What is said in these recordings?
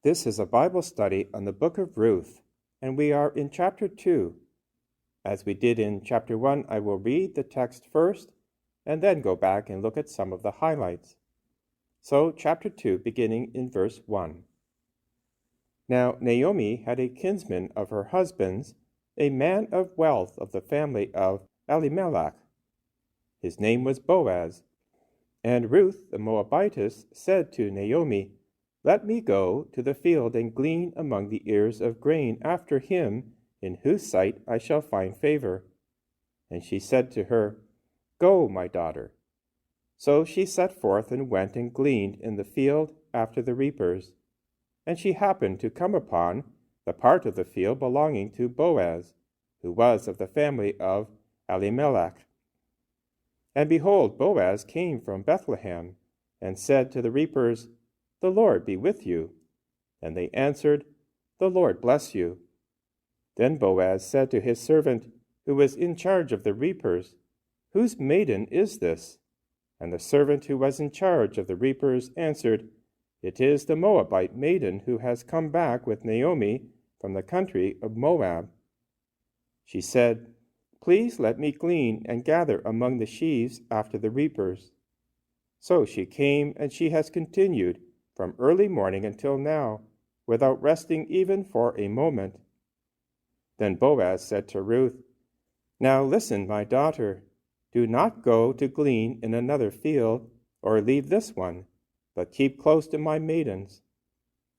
This is a Bible study on the Book of Ruth, and we are in chapter 2. As we did in chapter 1, I will read the text first and then go back and look at some of the highlights. So, chapter 2, beginning in verse 1. Now Naomi had a kinsman of her husband's, a man of wealth of the family of Elimelech. His name was Boaz. And Ruth the Moabitess said to Naomi, "Let me go to the field and glean among the ears of grain after him, in whose sight I shall find favor." And she said to her, "Go, my daughter." So she set forth and went and gleaned in the field after the reapers. And she happened to come upon the part of the field belonging to Boaz, who was of the family of Elimelech. And behold, Boaz came from Bethlehem, and said to the reapers, "The Lord be with you." And they answered, "The Lord bless you." Then Boaz said to his servant, who was in charge of the reapers, "Whose maiden is this?" And the servant who was in charge of the reapers answered, "It is the Moabite maiden who has come back with Naomi from the country of Moab." She said, "Please let me glean and gather among the sheaves after the reapers." So she came, and she has continued from early morning until now, without resting even for a moment. Then Boaz said to Ruth, "Now listen, my daughter, do not go to glean in another field, or leave this one, but keep close to my maidens.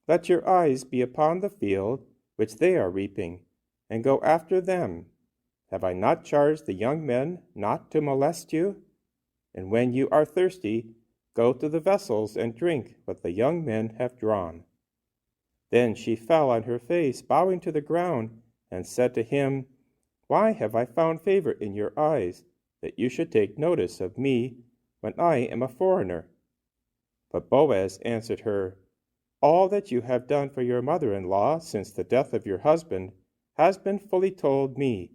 Let your eyes be upon the field which they are reaping, and go after them. Have I not charged the young men not to molest you? And when you are thirsty, go to the vessels and drink what the young men have drawn." Then she fell on her face, bowing to the ground, and said to him, "Why have I found favor in your eyes, that you should take notice of me when I am a foreigner?" But Boaz answered her, "All that you have done for your mother-in-law since the death of your husband has been fully told me,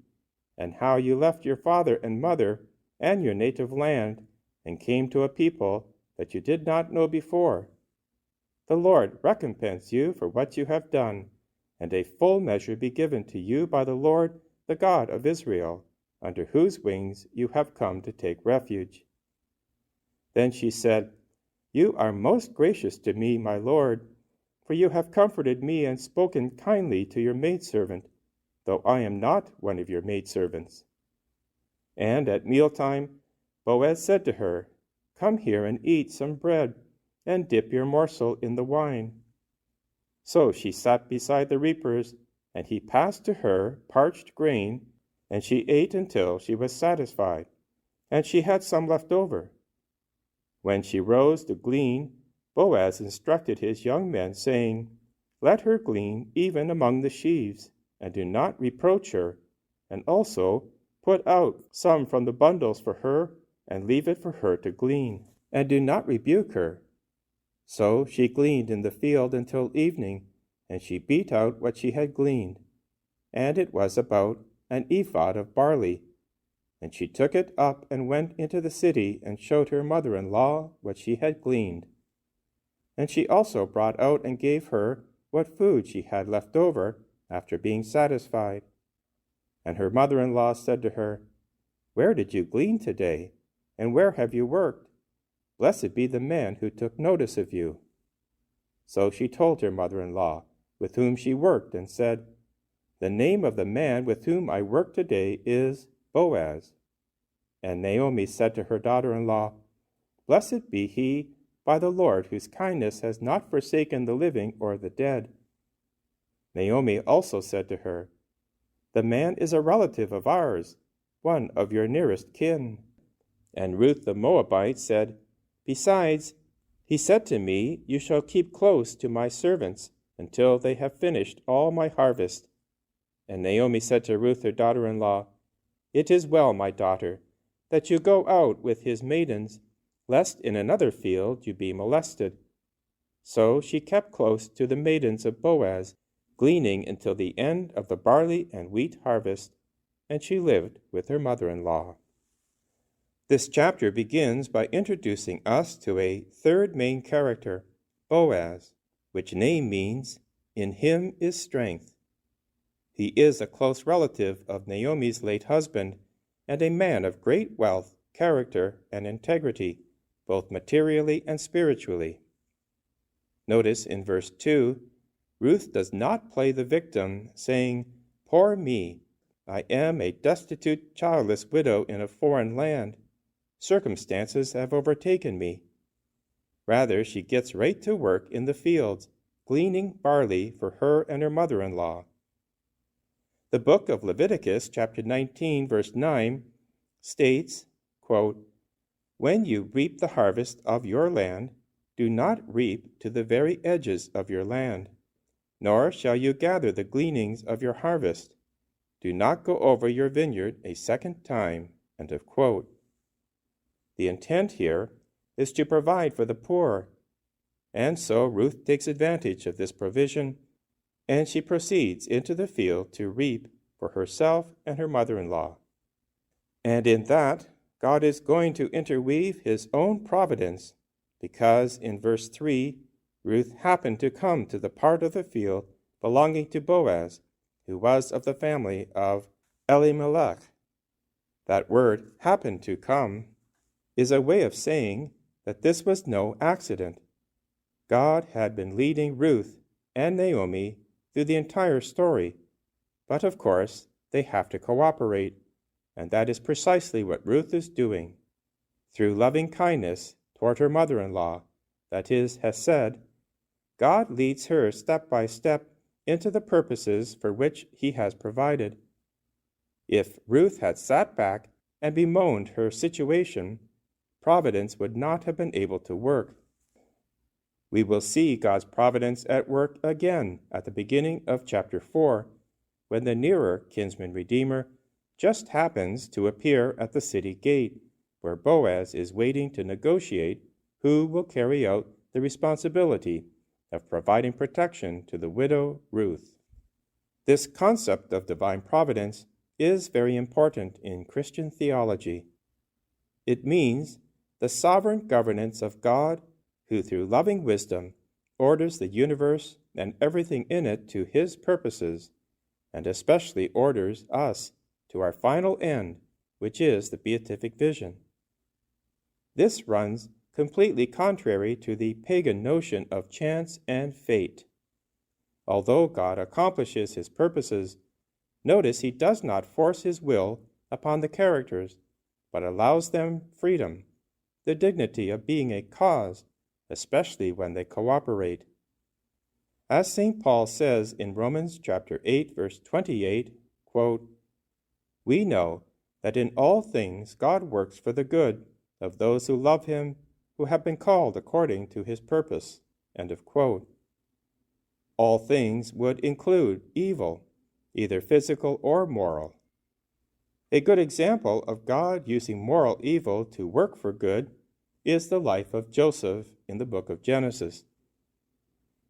and how you left your father and mother and your native land, and came to a people that you did not know before. The Lord recompense you for what you have done, and a full measure be given to you by the Lord, the God of Israel, under whose wings you have come to take refuge." Then she said, "You are most gracious to me, my lord, for you have comforted me and spoken kindly to your maidservant, though I am not one of your maidservants." And at mealtime Boaz said to her, "Come here and eat some bread, and dip your morsel in the wine." So she sat beside the reapers, and he passed to her parched grain, and she ate until she was satisfied, and she had some left over. When she rose to glean, Boaz instructed his young men, saying, "Let her glean even among the sheaves, and do not reproach her, and also put out some from the bundles for her, and leave it for her to glean, and do not rebuke her." So she gleaned in the field until evening, and she beat out what she had gleaned, and it was about an ephod of barley. And she took it up and went into the city and showed her mother-in-law what she had gleaned. And she also brought out and gave her what food she had left over after being satisfied. And her mother-in-law said to her, "Where did you glean today, and where have you worked? Blessed be the man who took notice of you." So she told her mother-in-law, with whom she worked, and said, "The name of the man with whom I work today is Boaz." And Naomi said to her daughter-in-law, "Blessed be he by the Lord, whose kindness has not forsaken the living or the dead." Naomi also said to her, "The man is a relative of ours, one of your nearest kin." And Ruth the Moabite said, "Besides, he said to me, 'You shall keep close to my servants until they have finished all my harvest.'" And Naomi said to Ruth her daughter-in-law, "It is well, my daughter, that you go out with his maidens, lest in another field you be molested." So she kept close to the maidens of Boaz, gleaning until the end of the barley and wheat harvest, and she lived with her mother-in-law. This chapter begins by introducing us to a third main character, Boaz, which name means, "In him is strength." He is a close relative of Naomi's late husband and a man of great wealth, character, and integrity, both materially and spiritually. Notice in verse 2, Ruth does not play the victim, saying, "Poor me, I am a destitute, childless widow in a foreign land. Circumstances have overtaken me." Rather, she gets right to work in the fields, gleaning barley for her and her mother-in-law. The book of Leviticus, chapter 19, verse 9, states, quote, "When you reap the harvest of your land, do not reap to the very edges of your land, nor shall you gather the gleanings of your harvest. Do not go over your vineyard a second time." End of quote. The intent here is to provide for the poor, and so Ruth takes advantage of this provision, and she proceeds into the field to reap for herself and her mother-in-law. And in that, God is going to interweave his own providence, because in verse 3, Ruth happened to come to the part of the field belonging to Boaz, who was of the family of Elimelech. That word, "happened to come," is a way of saying that this was no accident. God had been leading Ruth and Naomi through the entire story, but of course they have to cooperate, and that is precisely what Ruth is doing. Through loving kindness toward her mother-in-law, that is, Hesed, God leads her step by step into the purposes for which he has provided. If Ruth had sat back and bemoaned her situation, providence would not have been able to work. We will see God's providence at work again at the beginning of chapter 4, when the nearer Kinsman Redeemer just happens to appear at the city gate, where Boaz is waiting to negotiate who will carry out the responsibility of providing protection to the widow Ruth. This concept of divine providence is very important in Christian theology. It means the sovereign governance of God, who through loving wisdom orders the universe and everything in it to his purposes, and especially orders us to our final end, which is the beatific vision. This runs completely contrary to the pagan notion of chance and fate. Although God accomplishes his purposes, notice he does not force his will upon the characters, but allows them freedom, the dignity of being a cause, especially when they cooperate. As St. Paul says in Romans chapter 8, verse 28, quote, "We know that in all things God works for the good of those who love him, who have been called according to his purpose." End of quote. All things would include evil, either physical or moral. A good example of God using moral evil to work for good is the life of Joseph in the book of Genesis.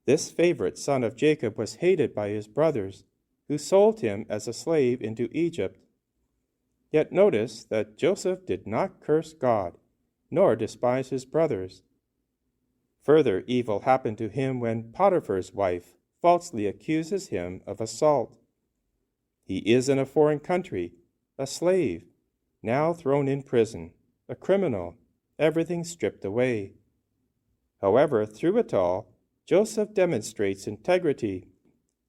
This favorite son of Jacob was hated by his brothers, who sold him as a slave into Egypt. Yet notice that Joseph did not curse God, nor despise his brothers. Further evil happened to him when Potiphar's wife falsely accuses him of assault. He is in a foreign country, a slave, now thrown in prison, a criminal, everything stripped away. However, through it all, Joseph demonstrates integrity,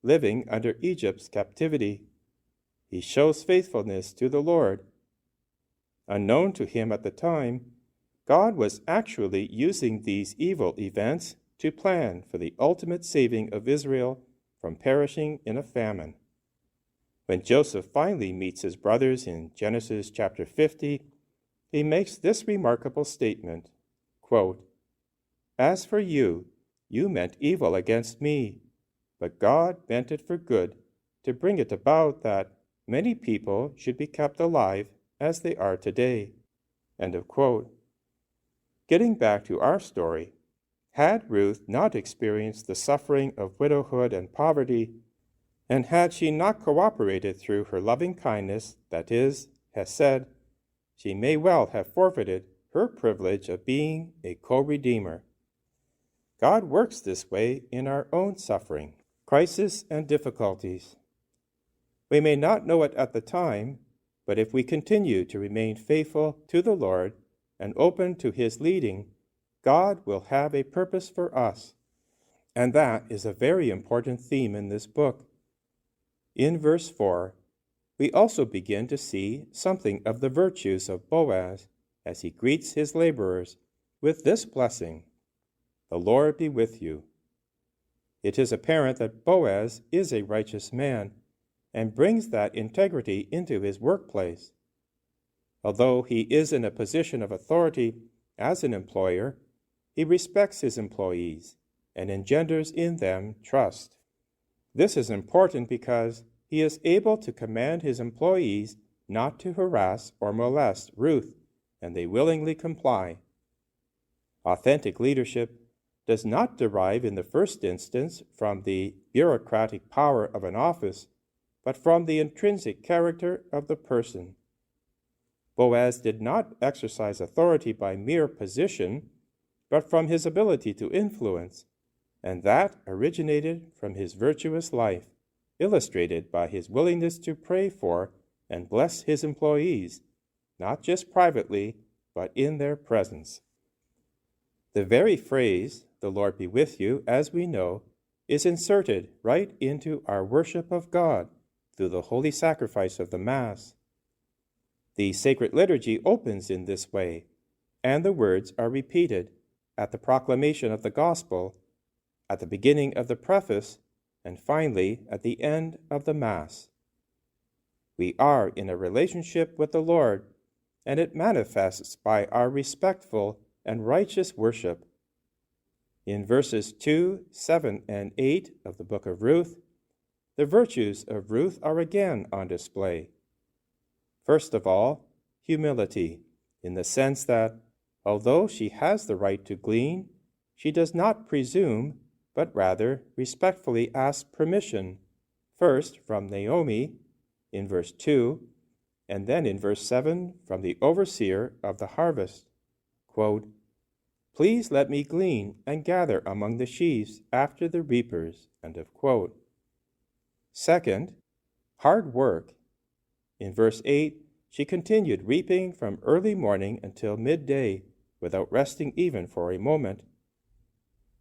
living under Egypt's captivity. He shows faithfulness to the Lord. Unknown to him at the time, God was actually using these evil events to plan for the ultimate saving of Israel from perishing in a famine. When Joseph finally meets his brothers in Genesis chapter 50, he makes this remarkable statement, quote, "As for you, you meant evil against me, but God meant it for good, to bring it about that many people should be kept alive as they are today." End of quote. Getting back to our story, had Ruth not experienced the suffering of widowhood and poverty, and had she not cooperated through her loving kindness, that is, Hesed, she may well have forfeited her privilege of being a co-redeemer. God works this way in our own suffering, crisis, and difficulties. We may not know it at the time, but if we continue to remain faithful to the Lord and open to His leading, God will have a purpose for us. And that is a very important theme in this book. In verse 4, we also begin to see something of the virtues of Boaz as he greets his laborers with this blessing: "The Lord be with you." It is apparent that Boaz is a righteous man and brings that integrity into his workplace. Although he is in a position of authority as an employer, he respects his employees and engenders in them trust. This is important because he is able to command his employees not to harass or molest Ruth, and they willingly comply. Authentic leadership does not derive in the first instance from the bureaucratic power of an office, but from the intrinsic character of the person. Boaz did not exercise authority by mere position, but from his ability to influence, and that originated from his virtuous life, illustrated by his willingness to pray for and bless his employees, not just privately, but in their presence. The very phrase, "The Lord be with you," as we know, is inserted right into our worship of God through the holy sacrifice of the Mass. The Sacred Liturgy opens in this way, and the words are repeated at the proclamation of the Gospel, at the beginning of the preface, and finally at the end of the Mass. We are in a relationship with the Lord, and it manifests by our respectful and righteous worship. In verses 2, 7, and 8 of the Book of Ruth, the virtues of Ruth are again on display. First of all, humility, in the sense that, although she has the right to glean, she does not presume, but rather respectfully asks permission, first from Naomi, in verse 2, and then in verse 7 from the overseer of the harvest. Quote, "Please let me glean and gather among the sheaves after the reapers." End of quote. Second, hard work. In verse 8, she continued reaping from early morning until midday without resting even for a moment.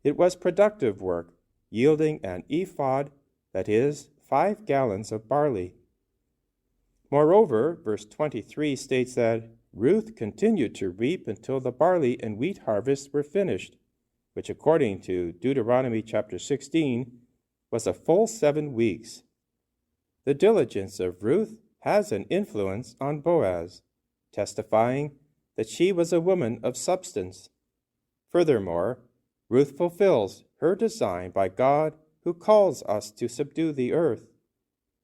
It was productive work, yielding an ephod, that is, 5 gallons of barley. Moreover, verse 23 states that Ruth continued to reap until the barley and wheat harvests were finished, which according to Deuteronomy chapter 16 was a full 7 weeks. The diligence of Ruth has an influence on Boaz, testifying that she was a woman of substance. Furthermore, Ruth fulfills her design by God, who calls us to subdue the earth.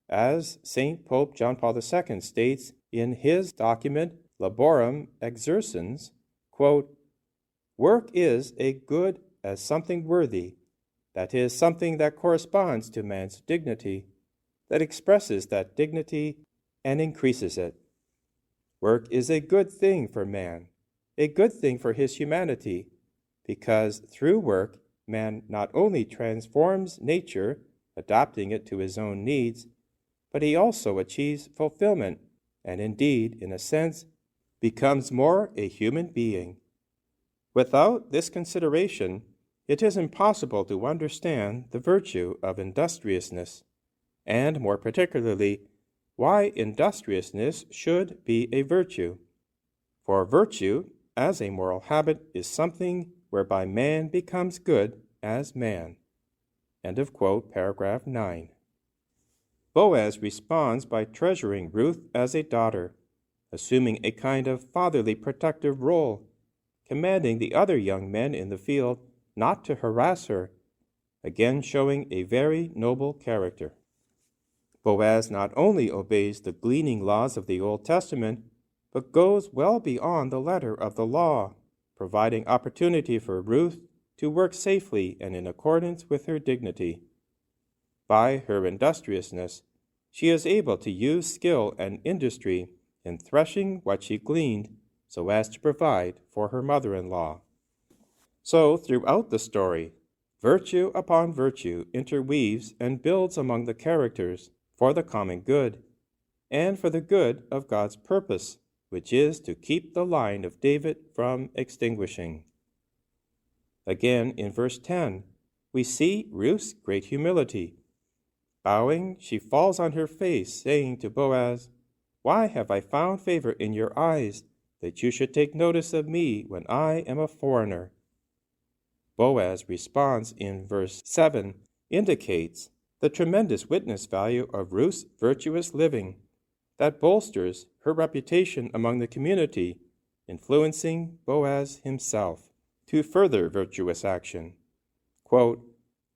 As St. Pope John Paul II states in his document Laborem Exercens, quote, "Work is a good as something worthy, that is, something that corresponds to man's dignity, that expresses that dignity and increases it. Work is a good thing for man, a good thing for his humanity, because through work man not only transforms nature, adapting it to his own needs, but he also achieves fulfillment, and indeed, in a sense, becomes more a human being. Without this consideration, it is impossible to understand the virtue of industriousness, and more particularly, why industriousness should be a virtue. For virtue, as a moral habit, is something whereby man becomes good as man." End of quote, paragraph 9. Boaz responds by treasuring Ruth as a daughter, assuming a kind of fatherly protective role, commanding the other young men in the field not to harass her, again showing a very noble character. Boaz not only obeys the gleaning laws of the Old Testament, but goes well beyond the letter of the law, providing opportunity for Ruth to work safely and in accordance with her dignity. By her industriousness, she is able to use skill and industry in threshing what she gleaned so as to provide for her mother-in-law. So, throughout the story, Virtue upon virtue interweaves and builds among the characters for the common good, and for the good of God's purpose, which is to keep the line of David from extinguishing. Again, in verse 10, we see Ruth's great humility. Bowing, she falls on her face, saying to Boaz, "Why have I found favor in your eyes, that you should take notice of me when I am a foreigner?" Boaz's response in verse 7 indicates the tremendous witness value of Ruth's virtuous living that bolsters her reputation among the community, influencing Boaz himself to further virtuous action. Quote,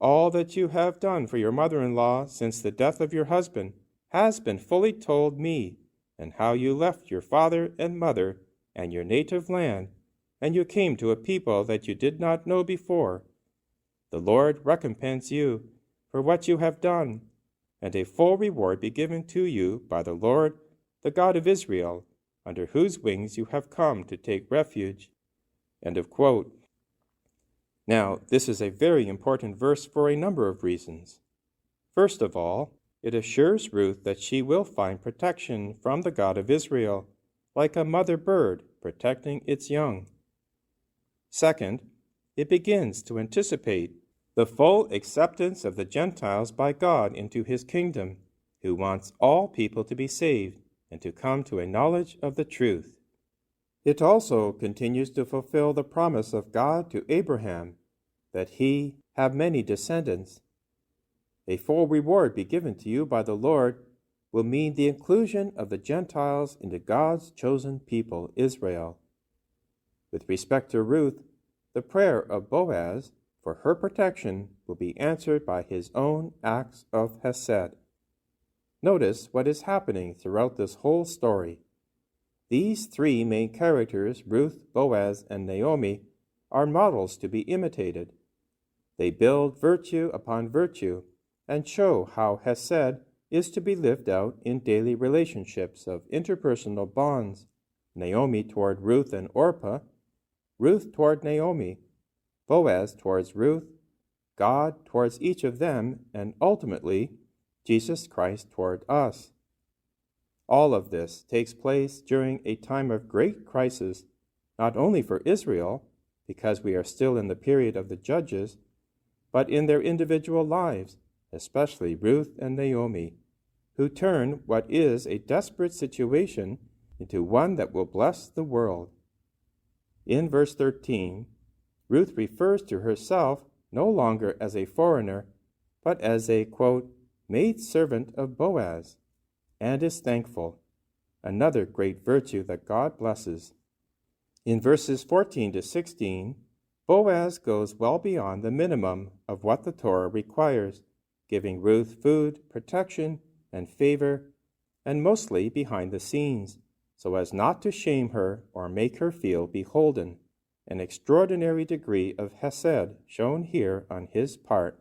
"All that you have done for your mother-in-law since the death of your husband has been fully told me, and how you left your father and mother and your native land, and you came to a people that you did not know before. The Lord recompense you for what you have done, and a full reward be given to you by the Lord, the God of Israel, under whose wings you have come to take refuge." End of quote. Now, this is a very important verse for a number of reasons. First of all, it assures Ruth that she will find protection from the God of Israel, like a mother bird protecting its young. Second, it begins to anticipate the full acceptance of the Gentiles by God into his kingdom, who wants all people to be saved and to come to a knowledge of the truth. It also continues to fulfill the promise of God to Abraham that he have many descendants. A full reward be given to you by the Lord will mean the inclusion of the Gentiles into God's chosen people, Israel. With respect to Ruth, the prayer of Boaz for her protection will be answered by his own acts of hesed. Notice what is happening throughout this whole story. These three main characters, Ruth, Boaz, and Naomi, are models to be imitated. They build virtue upon virtue and show how hesed is to be lived out in daily relationships of interpersonal bonds. Naomi toward Ruth and Orpah, Ruth toward Naomi, Boaz towards Ruth, God towards each of them, and ultimately, Jesus Christ toward us. All of this takes place during a time of great crisis, not only for Israel, because we are still in the period of the judges, but in their individual lives, especially Ruth and Naomi, who turn what is a desperate situation into one that will bless the world. In verse 13, Ruth refers to herself no longer as a foreigner, but as a, quote, maidservant of Boaz, and is thankful, another great virtue that God blesses. In verses 14 to 16, Boaz goes well beyond the minimum of what the Torah requires, giving Ruth food, protection, and favor, and mostly behind the scenes, so as not to shame her or make her feel beholden, an extraordinary degree of hesed shown here on his part.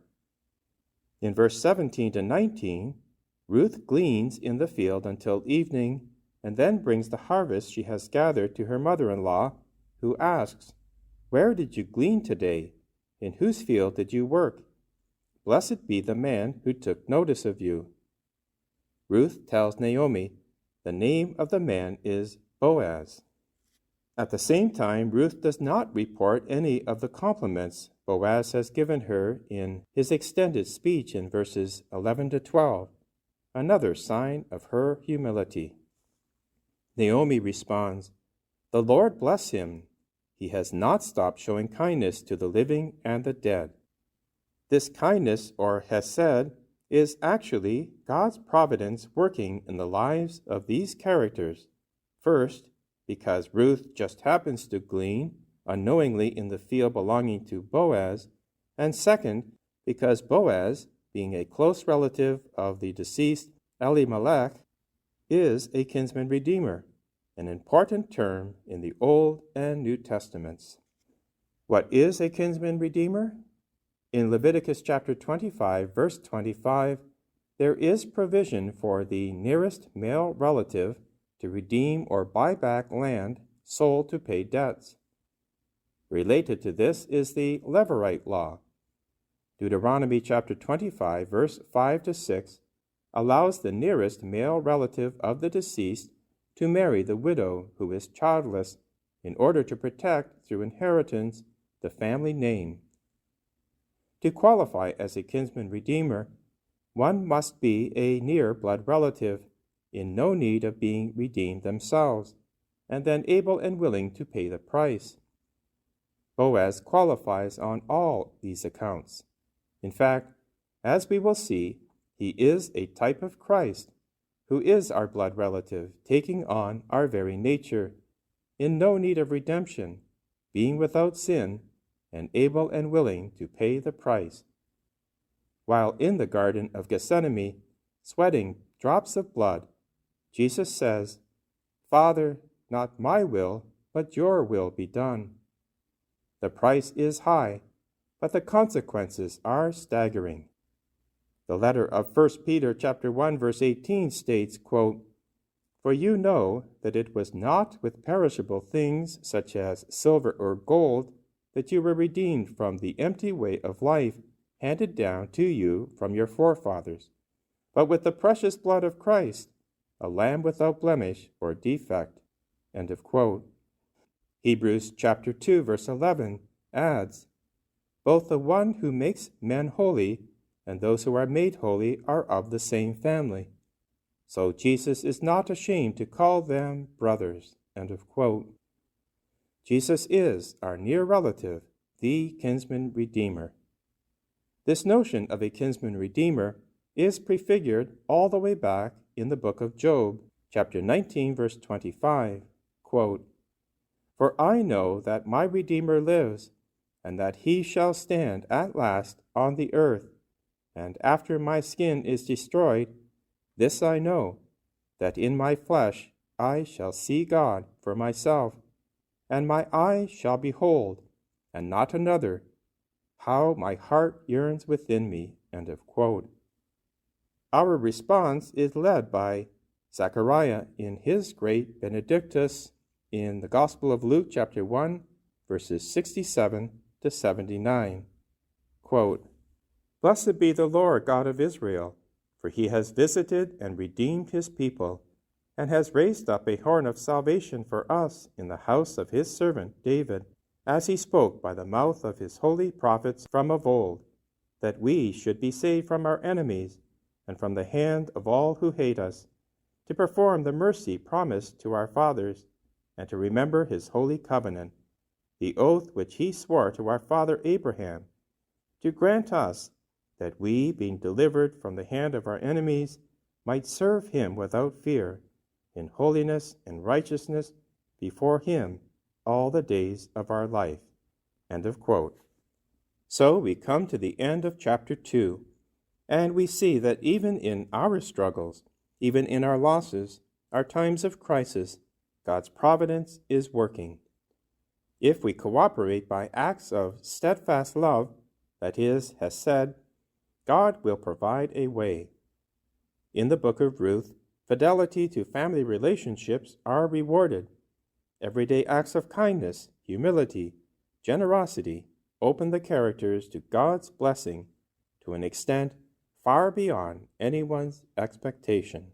In verse 17 to 19, Ruth gleans in the field until evening, and then brings the harvest she has gathered to her mother-in-law, who asks, "Where did you glean today? In whose field did you work? Blessed be the man who took notice of you." Ruth tells Naomi the name of the man is Boaz. At the same time, Ruth does not report any of the compliments Boaz has given her in his extended speech in verses 11 to 12, another sign of her humility. Naomi responds, "The Lord bless him. He has not stopped showing kindness to the living and the dead." This kindness, or hesed, is actually God's providence working in the lives of these characters. First, because Ruth just happens to glean unknowingly in the field belonging to Boaz, and second, because Boaz, being a close relative of the deceased Elimelech, is a kinsman redeemer, an important term in the Old and New Testaments. What is a kinsman redeemer? In Leviticus chapter 25, verse 25, there is provision for the nearest male relative to redeem or buy back land sold to pay debts. Related to this is the Levirate law. Deuteronomy chapter 25, verse 5 to 6, allows the nearest male relative of the deceased to marry the widow who is childless in order to protect, through inheritance, the family name. To qualify as a kinsman redeemer, one must be a near blood relative, in no need of being redeemed themselves, and then able and willing to pay the price. Boaz qualifies on all these accounts. In fact, as we will see, he is a type of Christ, who is our blood relative, taking on our very nature, in no need of redemption, being without sin, and able and willing to pay the price. While in the Garden of Gethsemane, sweating drops of blood, Jesus says, "Father, not my will, but your will be done." The price is high, but the consequences are staggering. The letter of 1 Peter chapter 1, verse 18 states, quote, "For you know that it was not with perishable things such as silver or gold that you were redeemed from the empty way of life handed down to you from your forefathers, but with the precious blood of Christ, a lamb without blemish or defect." End of quote. Hebrews chapter 2, verse 11 adds, "Both the one who makes men holy and those who are made holy are of the same family. So Jesus is not ashamed to call them brothers." End of quote. Jesus is our near relative, the kinsman redeemer. This notion of a kinsman redeemer is prefigured all the way back in the book of Job, chapter 19, verse 25. Quote, "For I know that my Redeemer lives, and that he shall stand at last on the earth. And after my skin is destroyed, this I know, that in my flesh I shall see God for myself, and my eye shall behold, and not another, how my heart yearns within me." End of quote. Our response is led by Zechariah in his great Benedictus in the Gospel of Luke chapter 1, verses 67 to 79. Quote, "Blessed be the Lord God of Israel, for he has visited and redeemed his people, and has raised up a horn of salvation for us in the house of his servant David, as he spoke by the mouth of his holy prophets from of old, that we should be saved from our enemies and from the hand of all who hate us, to perform the mercy promised to our fathers, and to remember his holy covenant, the oath which he swore to our father Abraham, to grant us that we, being delivered from the hand of our enemies, might serve him without fear, in holiness and righteousness before him all the days of our life." End of quote. So we come to the end of chapter 2, and we see that even in our struggles, even in our losses, our times of crisis, God's providence is working. If we cooperate by acts of steadfast love, that is, has said, God will provide a way. In the Book of Ruth, fidelity to family relationships are rewarded. Everyday acts of kindness, humility, generosity open the characters to God's blessing to an extent far beyond anyone's expectation.